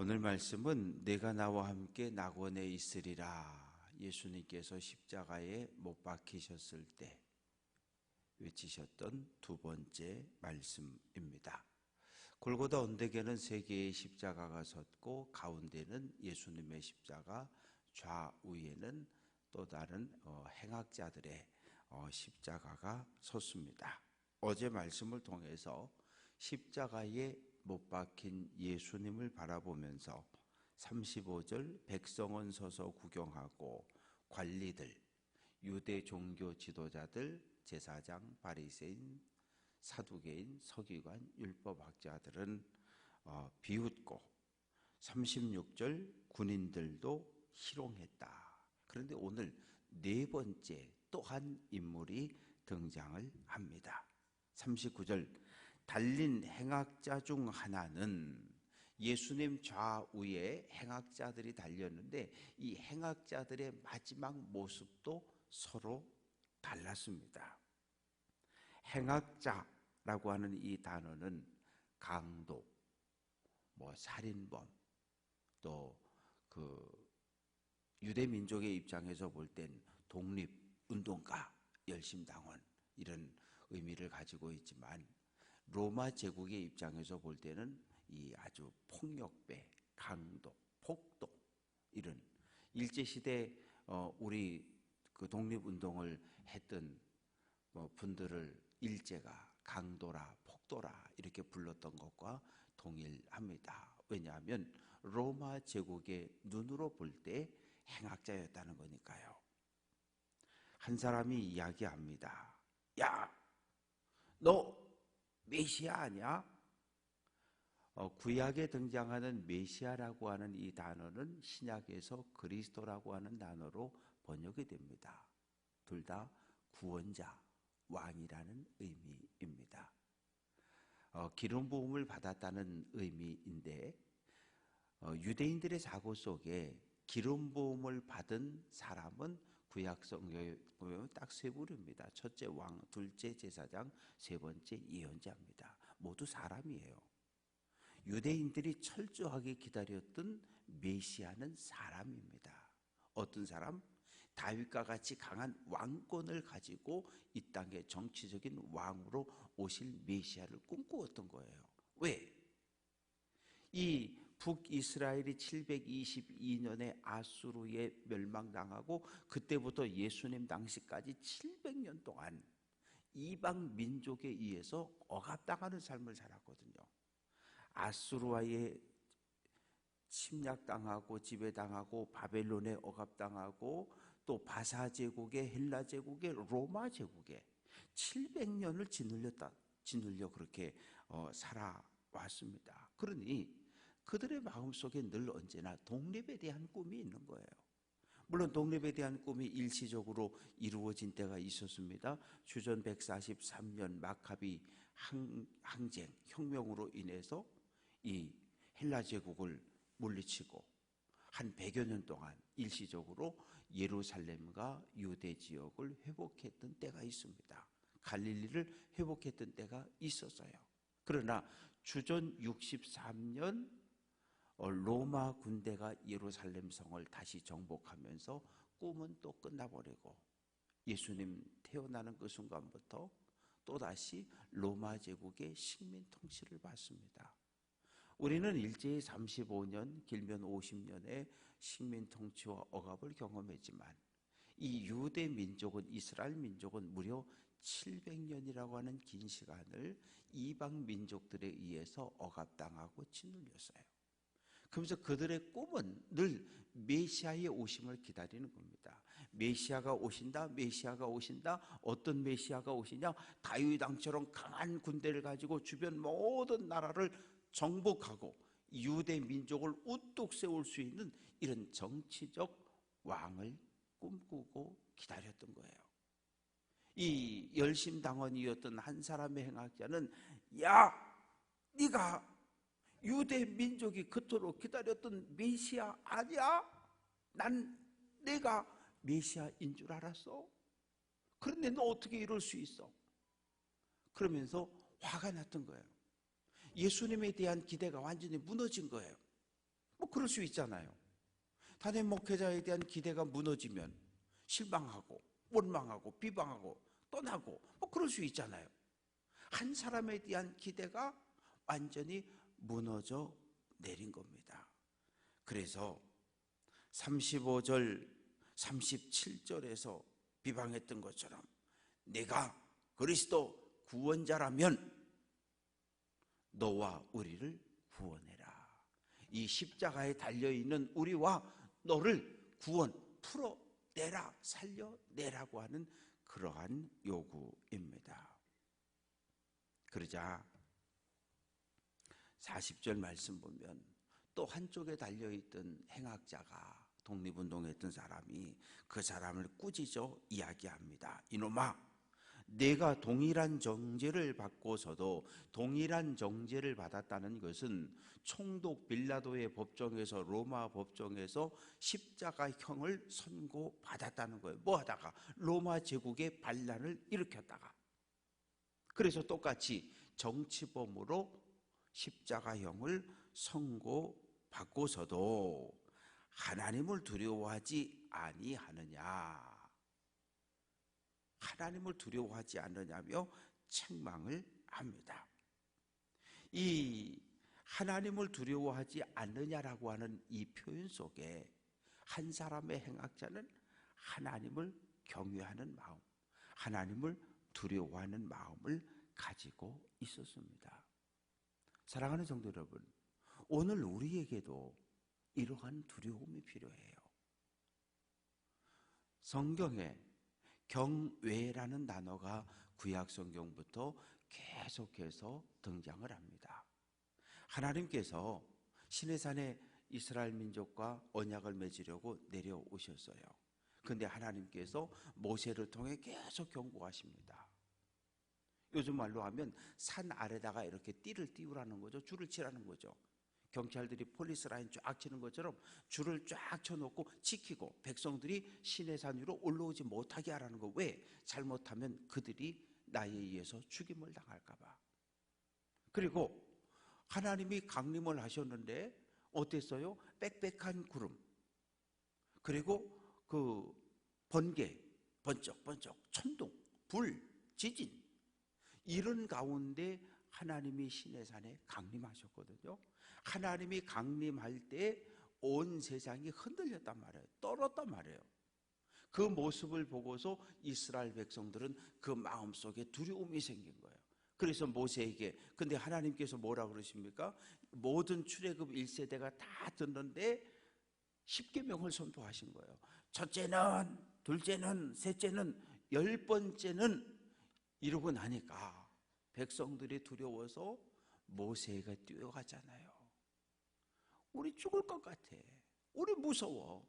오늘 말씀은 내가 나와 함께 낙원에 있으리라. 예수님께서 십자가에 못 박히셨을 때 외치셨던 두 번째 말씀입니다. 골고다 언덕에는 세 개의 십자가가 섰고 가운데는 예수님의 십자가, 좌우에는 또 다른 행악자들의 십자가가 섰습니다. 어제 말씀을 통해서 십자가에 못 박힌 예수님을 바라보면서 35절 백성은 서서 구경하고 관리들, 유대 종교 지도자들, 제사장, 바리새인, 사두개인, 서기관, 율법학자들은 비웃고 36절 군인들도 희롱했다. 그런데 오늘 네 번째 또 한 인물이 등장을 합니다. 39절 달린 행악자 중 하나는, 예수님 좌우에 행악자들이 달렸는데 이 행악자들의 마지막 모습도 서로 달랐습니다. 행악자라고 하는 이 단어는 강도, 살인범, 또 유대 민족의 입장에서 볼 땐 독립운동가, 열심당원 이런 의미를 가지고 있지만 로마 제국의 입장에서 볼 때는 이 아주 폭력배, 강도, 폭도 이런 일제시대 우리 독립운동을 했던 분들을 일제가 강도라, 폭도라 이렇게 불렀던 것과 동일합니다. 왜냐하면 로마 제국의 눈으로 볼 때 행악자였다는 거니까요. 한 사람이 이야기합니다. 야, 너 메시아 아니야? 구약에 등장하는 메시아라고 하는 이 단어는 신약에서 그리스도라고 하는 단어로 번역이 됩니다. 둘 다 구원자, 왕이라는 의미입니다. 기름 부음을 받았다는 의미인데 유대인들의 사고 속에 기름 부음을 받은 사람은 구약 성경에 보면 딱 세 부류입니다. 첫째 왕, 둘째 제사장, 세 번째 예언자입니다. 모두 사람이에요. 유대인들이 철저하게 기다렸던 메시아는 사람입니다. 어떤 사람? 다윗과 같이 강한 왕권을 가지고 이 땅의 정치적인 왕으로 오실 메시아를 꿈꾸었던 거예요. 왜? 이 북이스라엘이 722년에 아수르에 멸망당하고 그때부터 예수님 당시까지 700년 동안 이방 민족에 의해서 억압당하는 삶을 살았거든요. 아수르와의 침략당하고 지배당하고 바벨론에 억압당하고 또 바사 제국에, 헬라 제국에, 로마 제국에 700년을 짓눌려 그렇게 살아왔습니다. 그러니 그들의 마음속에 늘 언제나 독립에 대한 꿈이 있는 거예요. 물론 독립에 대한 꿈이 일시적으로 이루어진 때가 있었습니다. 주전 143년 마카비 항쟁, 혁명으로 인해서 이 헬라 제국을 물리치고 한 100여 년 동안 일시적으로 예루살렘과 유대 지역을 회복했던 때가 있습니다. 갈릴리를 회복했던 때가 있었어요. 그러나 주전 63년 로마 군대가 예루살렘 성을 다시 정복하면서 꿈은 또 끝나버리고 예수님 태어나는 그 순간부터 또다시 로마 제국의 식민 통치를 받습니다. 우리는 일제히 35년, 길면 50년의 식민 통치와 억압을 경험했지만 이 유대 민족은, 이스라엘 민족은 무려 700년이라고 하는 긴 시간을 이방 민족들에 의해서 억압당하고 짓눌렸어요. 그러면서 그들의 꿈은 늘 메시아의 오심을 기다리는 겁니다. 메시아가 오신다, 메시아가 오신다. 어떤 메시아가 오시냐? 다윗 왕처럼 강한 군대를 가지고 주변 모든 나라를 정복하고 유대 민족을 우뚝 세울 수 있는 이런 정치적 왕을 꿈꾸고 기다렸던 거예요. 이 열심당원이었던 한 사람의 행악자는, 야, 네가 유대 민족이 그토록 기다렸던 메시아 아니야? 내가 메시아인 줄 알았어. 그런데 너 어떻게 이럴 수 있어? 그러면서 화가 났던 거예요. 예수님에 대한 기대가 완전히 무너진 거예요. 뭐 그럴 수 있잖아요. 담임 목회자에 대한 기대가 무너지면 실망하고 원망하고 비방하고 떠나고 뭐 그럴 수 있잖아요. 한 사람에 대한 기대가 완전히 무너져 내린 겁니다. 그래서 35절 37절에서 비방했던 것처럼 내가 그리스도 구원자라면 너와 우리를 구원해라. 이 십자가에 달려있는 우리와 너를 구원 풀어내라, 살려내라고 하는 그러한 요구입니다. 그러자 40절 말씀 보면 또 한쪽에 달려있던 행악자가, 독립운동했던 사람이 그 사람을 꾸짖어 이야기합니다. 이놈아, 내가 동일한 정죄를 받고서도 동일한 정죄를 받았다는 것은 총독 빌라도의 법정에서, 로마 법정에서 십자가형을 선고받았다는 거예요. 뭐 하다가? 로마 제국의 반란을 일으켰다가. 그래서 똑같이 정치범으로 십자가형을 선고받고서도 하나님을 두려워하지 아니하느냐, 하나님을 두려워하지 않느냐며 책망을 합니다. 이 하나님을 두려워하지 않느냐라고 하는 이 표현 속에 한 사람의 행악자는 하나님을 경외하는 마음, 하나님을 두려워하는 마음을 가지고 있었습니다. 사랑하는 성도 여러분, 오늘 우리에게도 이러한 두려움이 필요해요. 성경에 경외라는 단어가 구약 성경부터 계속해서 등장을 합니다. 하나님께서 시내산에 이스라엘 민족과 언약을 맺으려고 내려오셨어요. 그런데 하나님께서 모세를 통해 계속 경고하십니다. 요즘 말로 하면 산 아래다가 이렇게 띠를 띄우라는 거죠. 줄을 치라는 거죠. 경찰들이 폴리스 라인 쫙 치는 것처럼 줄을 쫙 쳐놓고 지키고 백성들이 시내산 위로 올라오지 못하게 하라는 거. 왜? 잘못하면 그들이 나에 의해서 죽임을 당할까 봐. 그리고 하나님이 강림을 하셨는데 어땠어요? 빽빽한 구름, 그리고 그 번개, 번쩍번쩍, 천둥, 불, 지진, 이런 가운데 하나님이 시내산에 강림하셨거든요. 하나님이 강림할 때 온 세상이 흔들렸단 말이에요. 떨었단 말이에요. 그 모습을 보고서 이스라엘 백성들은 그 마음속에 두려움이 생긴 거예요. 그래서 모세에게, 근데 하나님께서 뭐라 그러십니까? 모든 출애굽 1세대가 다 듣는데 10계명을 선포하신 거예요. 첫째는, 둘째는, 셋째는, 10번째는 이러고 나니까 백성들이 두려워서 모세가 뛰어가잖아요. 우리 죽을 것 같아. 우리 무서워.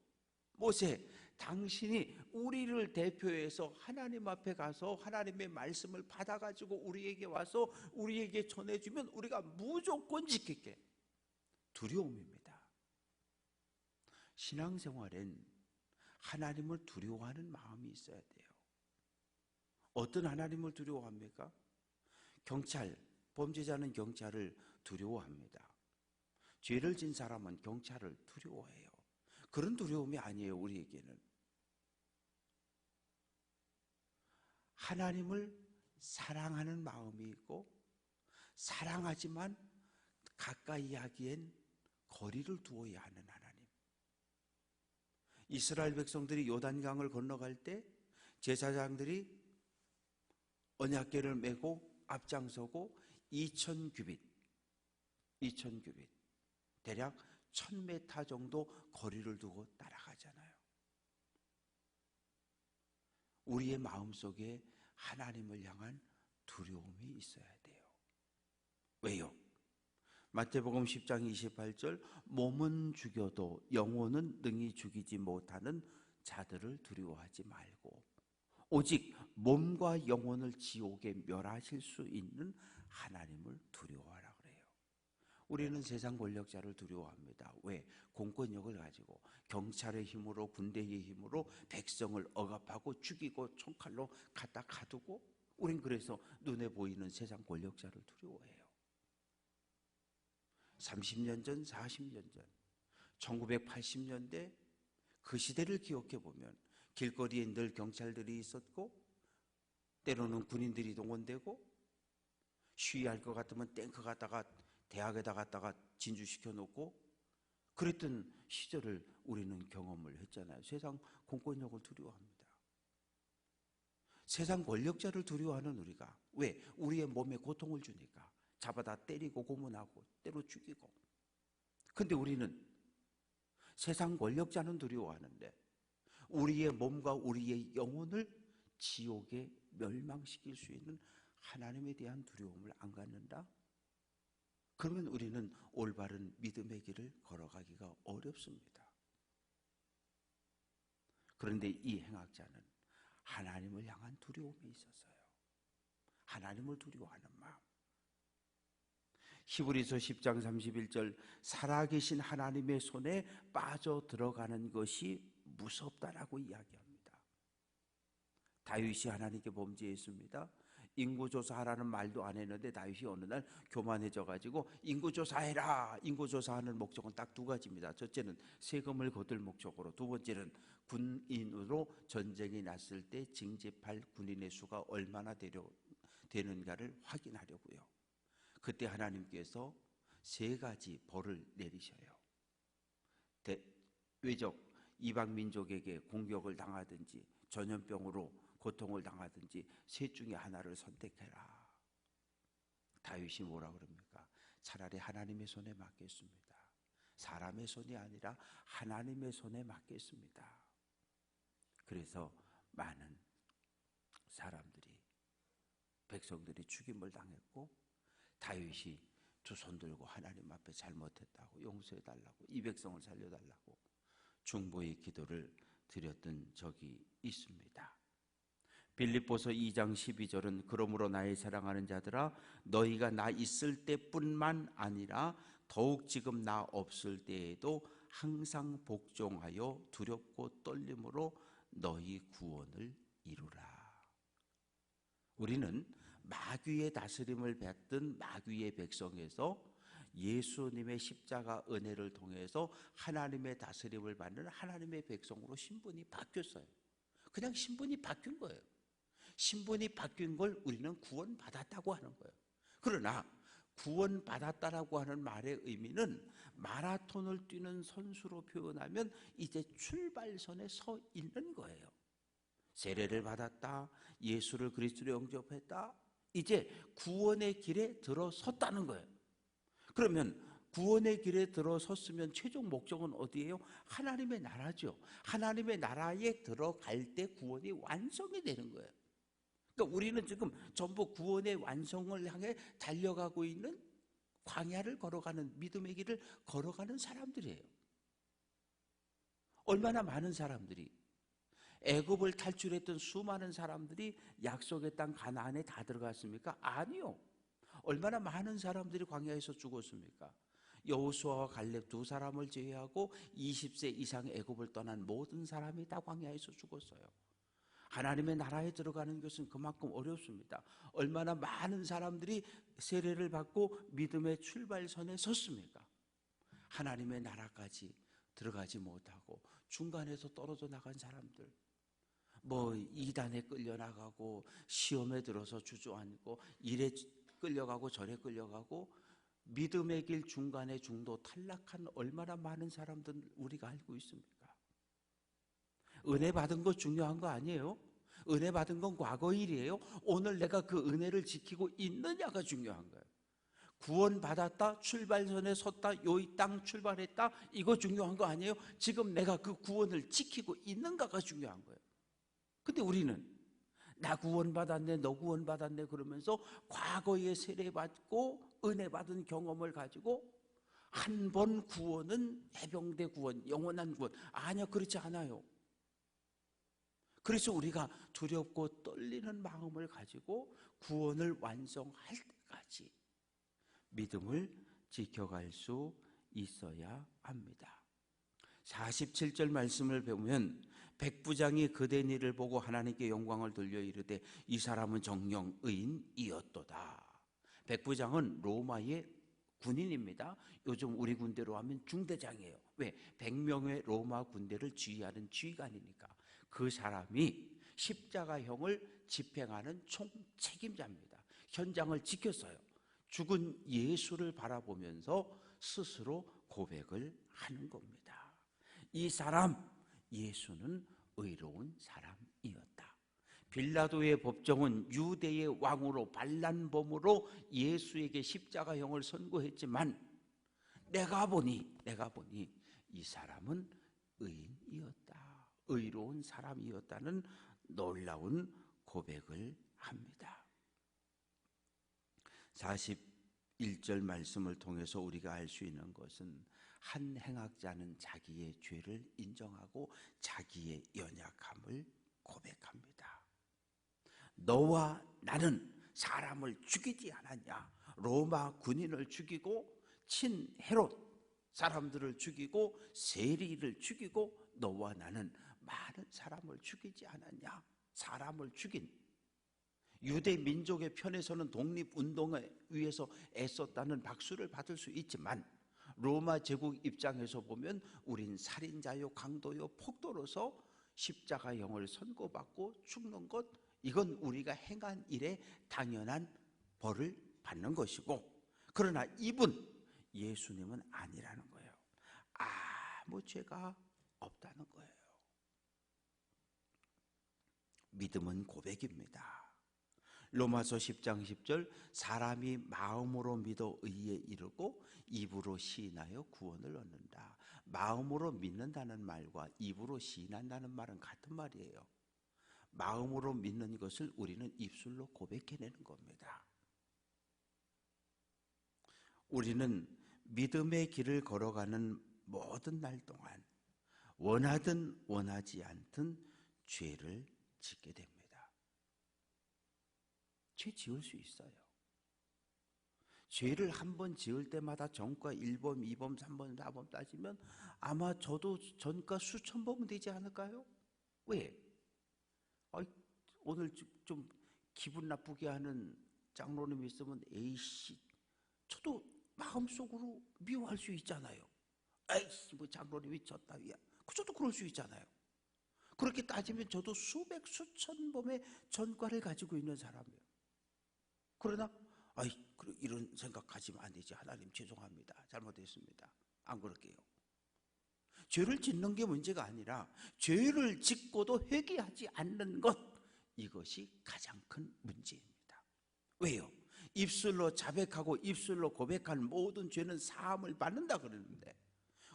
모세, 당신이 우리를 대표해서 하나님 앞에 가서 하나님의 말씀을 받아가지고 우리에게 와서 우리에게 전해주면 우리가 무조건 지킬게. 두려움입니다. 신앙생활엔 하나님을 두려워하는 마음이 있어야 돼요. 어떤 하나님을 두려워합니까? 경찰, 범죄자는 경찰을 두려워합니다. 죄를 진 사람은 경찰을 두려워해요. 그런 두려움이 아니에요, 우리에게는. 하나님을 사랑하는 마음이 있고, 사랑하지만 가까이 하기엔 거리를 두어야 하는 하나님. 이스라엘 백성들이 요단강을 건너갈 때 제사장들이 언약궤를 메고 앞장서고 2000규빗, 대략 1000m 정도 거리를 두고 따라가잖아요. 우리의 마음속에 하나님을 향한 두려움이 있어야 돼요. 왜요? 마태복음 10장 28절, 몸은 죽여도 영혼은 능히 죽이지 못하는 자들을 두려워하지 말고 오직 몸과 영혼을 지옥에 멸하실 수 있는 하나님을 두려워하라 그래요. 우리는 세상 권력자를 두려워합니다. 왜? 공권력을 가지고 경찰의 힘으로, 군대의 힘으로 백성을 억압하고 죽이고 총칼로 갖다 가두고, 우린 그래서 눈에 보이는 세상 권력자를 두려워해요. 30년 전, 40년 전 1980년대 그 시대를 기억해 보면 길거리에 늘 경찰들이 있었고 때로는 군인들이 동원되고 시위할 것 같으면 탱크 갖다가 대학에다 갖다가 진주시켜 놓고 그랬던 시절을 우리는 경험을 했잖아요. 세상 공권력을 두려워합니다. 세상 권력자를 두려워하는 우리가 왜? 우리의 몸에 고통을 주니까 잡아다 때리고 고문하고 때로 죽이고. 근데 우리는 세상 권력자는 두려워하는데 우리의 몸과 우리의 영혼을 지옥에 멸망시킬 수 있는 하나님에 대한 두려움을 안 갖는다? 그러면 우리는 올바른 믿음의 길을 걸어가기가 어렵습니다. 그런데 이 행악자는 하나님을 향한 두려움이 있었어요. 하나님을 두려워하는 마음. 히브리서 10장 31절 살아계신 하나님의 손에 빠져 들어가는 것이 무섭다라고 이야기합니다. 다윗이 하나님께 범죄했습니다. 인구조사하라는 말도 안 했는데 다윗이 어느 날 교만해져 가지고 인구조사해라. 인구조사하는 목적은 딱 두 가지입니다. 첫째는 세금을 거둘 목적으로, 두 번째는 군인으로 전쟁이 났을 때 징집할 군인의 수가 얼마나 되는가를 확인하려고요. 그때 하나님께서 세 가지 벌을 내리셔요. 외적 이방 민족에게 공격을 당하든지 전염병으로 고통을 당하든지 셋 중에 하나를 선택해라. 다윗이 뭐라 그럽니까? 차라리 하나님의 손에 맡겠습니다. 사람의 손이 아니라 하나님의 손에 맡겠습니다. 그래서 많은 사람들이, 백성들이 죽임을 당했고 다윗이 두 손 들고 하나님 앞에 잘못했다고 용서해달라고, 이 백성을 살려달라고 중보의 기도를 드렸던 적이 있습니다. 빌립보서 2장 12절은 그러므로 나의 사랑하는 자들아 너희가 나 있을 때뿐만 아니라 더욱 지금 나 없을 때에도 항상 복종하여 두렵고 떨림으로 너희 구원을 이루라. 우리는 마귀의 다스림을 받던 마귀의 백성에서 예수님의 십자가 은혜를 통해서 하나님의 다스림을 받는 하나님의 백성으로 신분이 바뀌었어요. 그냥 신분이 바뀐 거예요. 신분이 바뀐 걸 우리는 구원받았다고 하는 거예요. 그러나 구원받았다라고 하는 말의 의미는 마라톤을 뛰는 선수로 표현하면 이제 출발선에 서 있는 거예요. 세례를 받았다, 예수를 그리스도로 영접했다, 이제 구원의 길에 들어섰다는 거예요. 그러면 구원의 길에 들어섰으면 최종 목적은 어디예요? 하나님의 나라죠. 하나님의 나라에 들어갈 때 구원이 완성이 되는 거예요. 그러니까 우리는 지금 전부 구원의 완성을 향해 달려가고 있는 광야를 걸어가는, 믿음의 길을 걸어가는 사람들이에요. 얼마나 많은 사람들이, 애굽을 탈출했던 수많은 사람들이 약속의 땅 가나안에 다 들어갔습니까? 아니요. 얼마나 많은 사람들이 광야에서 죽었습니까? 여호수아와 갈렙 두 사람을 제외하고 20세 이상 애굽을 떠난 모든 사람이 다 광야에서 죽었어요. 하나님의 나라에 들어가는 것은 그만큼 어렵습니다. 얼마나 많은 사람들이 세례를 받고 믿음의 출발선에 섰습니까? 하나님의 나라까지 들어가지 못하고 중간에서 떨어져 나간 사람들, 뭐 이단에 끌려나가고 시험에 들어서 주저앉고 이래 끌려가고 저래 끌려가고 믿음의 길 중간에 중도 탈락한 얼마나 많은 사람들 우리가 알고 있습니까? 은혜 받은 거 중요한 거 아니에요? 은혜 받은 건 과거 일이에요. 오늘 내가 그 은혜를 지키고 있느냐가 중요한 거예요. 구원받았다, 출발선에 섰다, 이 땅 출발했다, 이거 중요한 거 아니에요? 지금 내가 그 구원을 지키고 있는가가 중요한 거예요. 근데 우리는 나 구원받았네, 너 구원받았네 그러면서 과거에 세례받고 은혜 받은 경험을 가지고 한 번 구원은 해병대 구원, 영원한 구원, 아니요, 그렇지 않아요. 그래서 우리가 두렵고 떨리는 마음을 가지고 구원을 완성할 때까지 믿음을 지켜갈 수 있어야 합니다. 47절 말씀을 보면 백부장이 그된 일을 보고 하나님께 영광을 돌려 이르되 이 사람은 정령 의인이었도다. 백부장은 로마의 군인입니다. 요즘 우리 군대로 하면 중대장이에요. 왜? 100명의 로마 군대를 지휘하는 지휘관이니까. 그 사람이 십자가형을 집행하는 총책임자입니다. 현장을 지켰어요. 죽은 예수를 바라보면서 스스로 고백을 하는 겁니다. 이 사람, 예수는 의로운 사람이었다. 빌라도의 법정은 유대의 왕으로 반란범으로 예수에게 십자가형을 선고했지만 내가 보니 이 사람은 의인이었다. 의로운 사람이었다는 놀라운 고백을 합니다. 41절 말씀을 통해서 우리가 알 수 있는 것은 한 행악자는 자기의 죄를 인정하고 자기의 연약함을 고백합니다. 너와 나는 사람을 죽이지 않았냐? 로마 군인을 죽이고 친 헤롯 사람들을 죽이고 세리를 죽이고 너와 나는 많은 사람을 죽이지 않았냐? 사람을 죽인 유대 민족의 편에서는 독립운동에 위해서 애썼다는 박수를 받을 수 있지만 로마 제국 입장에서 보면 우린 살인자요 강도요 폭도로서 십자가형을 선고받고 죽는 것, 이건 우리가 행한 일에 당연한 벌을 받는 것이고, 그러나 예수님은 아니라는 거예요. 아무 죄가 없다는 거예요. 믿음은 고백입니다. 로마서 10장 10절 사람이 마음으로 믿어 의에 이르고 입으로 시인하여 구원을 얻는다. 마음으로 믿는다는 말과 입으로 시인한다는 말은 같은 말이에요. 마음으로 믿는 것을 우리는 입술로 고백해내는 겁니다. 우리는 믿음의 길을 걸어가는 모든 날 동안 원하든 원하지 않든 죄를 짓게 됩니다. 죄 지을 수 있어요. 죄를 한 번 지을 때마다 전과 1범, 2범, 3범, 4범 따지면 아마 저도 전과 수천 범은 되지 않을까요? 왜? 오늘 좀 기분 나쁘게 하는 장로님 있으면 에이씨, 저도 마음속으로 미워할 수 있잖아요. 에이씨, 뭐 장로님이 졌다위야. 저도 그럴 수 있잖아요. 그렇게 따지면 저도 수백, 수천 범의 전과를 가지고 있는 사람이에요. 그러나 이런 생각하시면 안 되지. 하나님 죄송합니다. 잘못했습니다. 안 그럴게요. 죄를 짓는 게 문제가 아니라 죄를 짓고도 회개하지 않는 것, 이것이 가장 큰 문제입니다. 왜요? 입술로 자백하고 입술로 고백한 모든 죄는 사함을 받는다 그러는데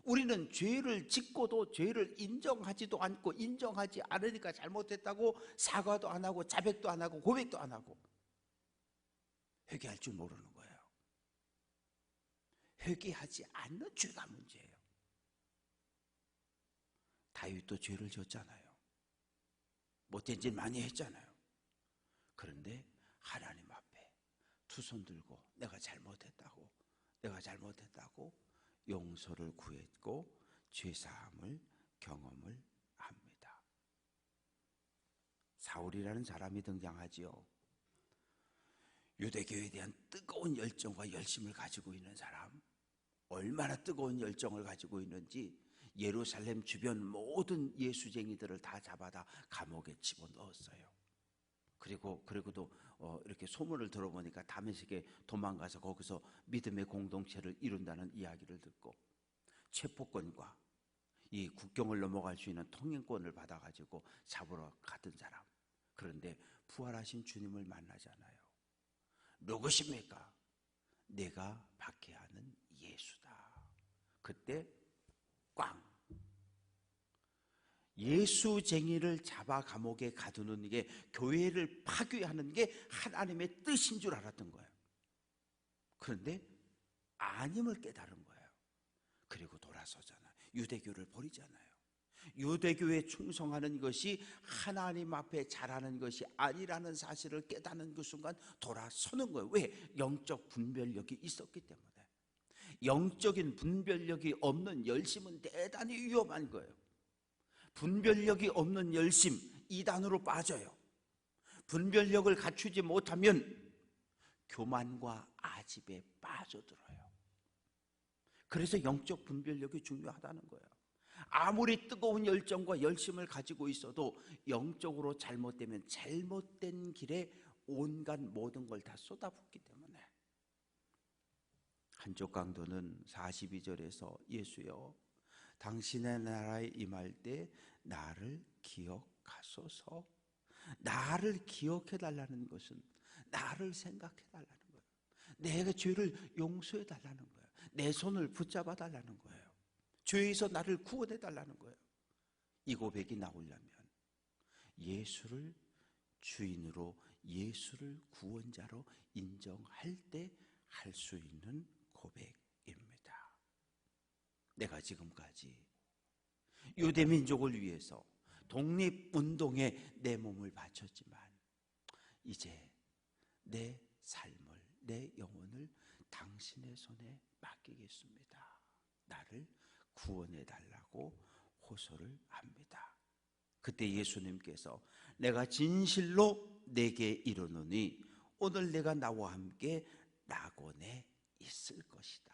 우리는 죄를 짓고도 죄를 인정하지도 않고 인정하지 않으니까 잘못했다고 사과도 안 하고 자백도 안 하고 고백도 안 하고 회개할 줄 모르는 거예요. 회개하지 않는 죄가 문제예요. 다윗도 죄를 졌잖아요. 못된 짓 많이 했잖아요. 그런데 하나님 앞에 두 손 들고 내가 잘못했다고 용서를 구했고 죄사함을 경험을 합니다. 사울이라는 사람이 등장하지요. 유대교에 대한 뜨거운 열정과 열심을 가지고 있는 사람, 얼마나 뜨거운 열정을 가지고 있는지 예루살렘 주변 모든 예수쟁이들을 다 잡아다 감옥에 집어넣었어요. 그리고도 이렇게 소문을 들어보니까 다메섹에 도망가서 거기서 믿음의 공동체를 이룬다는 이야기를 듣고 체포권과 이 국경을 넘어갈 수 있는 통행권을 받아가지고 잡으러 갔던 사람. 그런데 부활하신 주님을 만나잖아요. 누구십니까? 내가 박해하는 예수다. 그때 꽝! 예수쟁이를 잡아 감옥에 가두는 게, 교회를 파괴하는 게 하나님의 뜻인 줄 알았던 거예요. 그런데 아님을 깨달은 거예요. 그리고 돌아서잖아요. 유대교를 버리잖아요. 유대교에 충성하는 것이 하나님 앞에 잘하는 것이 아니라는 사실을 깨닫는 그 순간 돌아서는 거예요. 왜? 영적 분별력이 있었기 때문에. 영적인 분별력이 없는 열심은 대단히 위험한 거예요. 분별력이 없는 열심, 이단으로 빠져요. 분별력을 갖추지 못하면 교만과 아집에 빠져들어요. 그래서 영적 분별력이 중요하다는 거예요. 아무리 뜨거운 열정과 열심을 가지고 있어도 영적으로 잘못되면 잘못된 길에 온갖 모든 걸 다 쏟아붓기 때문에. 한쪽 강도는 42절에서 예수여 당신의 나라에 임할 때 나를 기억하소서. 나를 기억해 달라는 것은 나를 생각해 달라는 거예요. 내가 죄를 용서해 달라는 거예요. 내 손을 붙잡아 달라는 거예요. 죄에서 나를 구원해 달라는 거예요. 이 고백이 나오려면 예수를 주인으로, 예수를 구원자로 인정할 때 할 수 있는 고백입니다. 내가 지금까지 유대 민족을 위해서 독립운동에 내 몸을 바쳤지만 이제 내 삶을, 내 영혼을 당신의 손에 맡기겠습니다. 나를 구원해 달라고 호소를 합니다. 그때 예수님께서 내가 진실로 내게 이르노니 오늘 내가 나와 함께 낙원에 있을 것이다.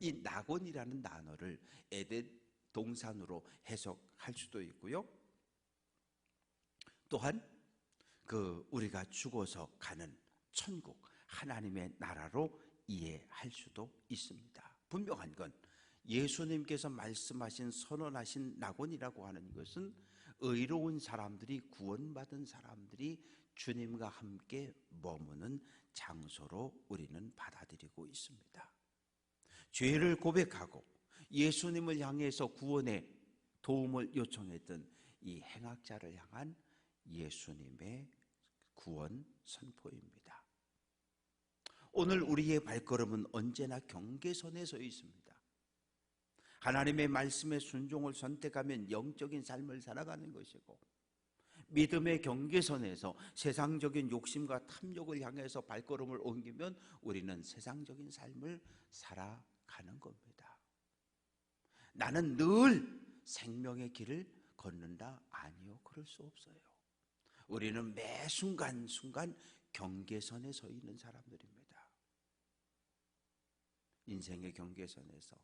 이 낙원이라는 단어를 에덴 동산으로 해석할 수도 있고요. 또한 우리가 죽어서 가는 천국, 하나님의 나라로 이해할 수도 있습니다. 분명한 건 예수님께서 말씀하신, 선언하신 낙원이라고 하는 것은 의로운 사람들이, 구원받은 사람들이 주님과 함께 머무는 장소로 우리는 받아들이고 있습니다. 죄를 고백하고 예수님을 향해서 구원의 도움을 요청했던 이 행악자를 향한 예수님의 구원 선포입니다. 오늘 우리의 발걸음은 언제나 경계선에 서 있습니다. 하나님의 말씀에 순종을 선택하면 영적인 삶을 살아가는 것이고, 믿음의 경계선에서 세상적인 욕심과 탐욕을 향해서 발걸음을 옮기면 우리는 세상적인 삶을 살아가는 겁니다. 나는 늘 생명의 길을 걷는다? 아니요, 그럴 수 없어요. 우리는 매 순간순간 경계선에 서 있는 사람들입니다. 인생의 경계선에서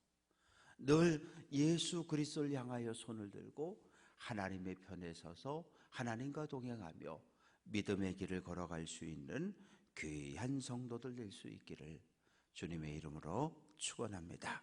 늘 예수 그리스도를 향하여 손을 들고 하나님의 편에 서서 하나님과 동행하며 믿음의 길을 걸어갈 수 있는 귀한 성도들 될 수 있기를 주님의 이름으로 축원합니다.